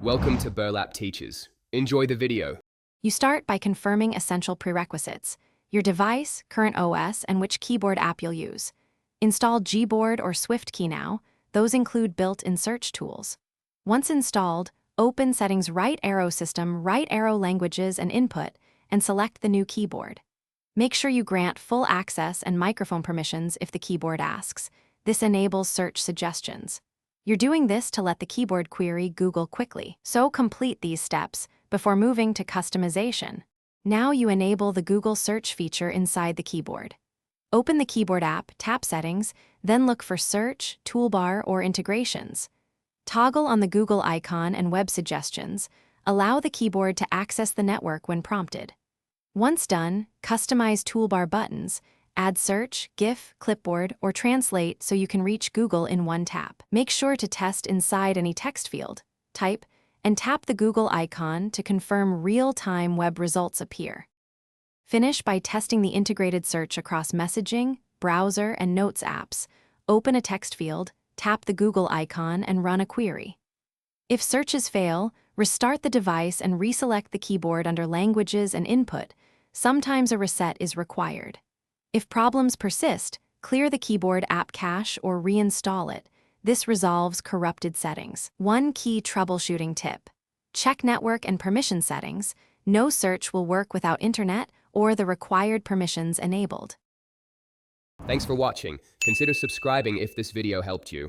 Welcome to Burlap Teachers. Enjoy the video. You start by confirming essential prerequisites: your device, current OS, and which keyboard app you'll use. Install Gboard or SwiftKey now. Those include built-in search tools. Once installed, open Settings, right arrow System, right arrow Languages and Input, and select the new keyboard. Make sure you grant full access and microphone permissions if the keyboard asks. This enables search suggestions. You're doing this to let the keyboard query Google quickly, so complete these steps before moving to customization. Now you enable the Google search feature inside the keyboard. Open the keyboard app, tap Settings, then look for Search, Toolbar, or Integrations. Toggle on the Google icon and web suggestions. Allow the keyboard to access the network when prompted. Once done, customize toolbar buttons. Add Search, GIF, Clipboard, or Translate so you can reach Google in one tap. Make sure to test inside any text field. Type, and tap the Google icon to confirm real-time web results appear. Finish by testing the integrated search across messaging, browser, and notes apps. Open a text field, tap the Google icon, and run a query. If searches fail, restart the device and reselect the keyboard under Languages and Input. Sometimes a reset is required. If problems persist, clear the keyboard app cache or reinstall it. This resolves corrupted settings. One key troubleshooting tip: check network and permission settings. No search will work without internet or the required permissions enabled. Thanks for watching. Consider subscribing if this video helped you.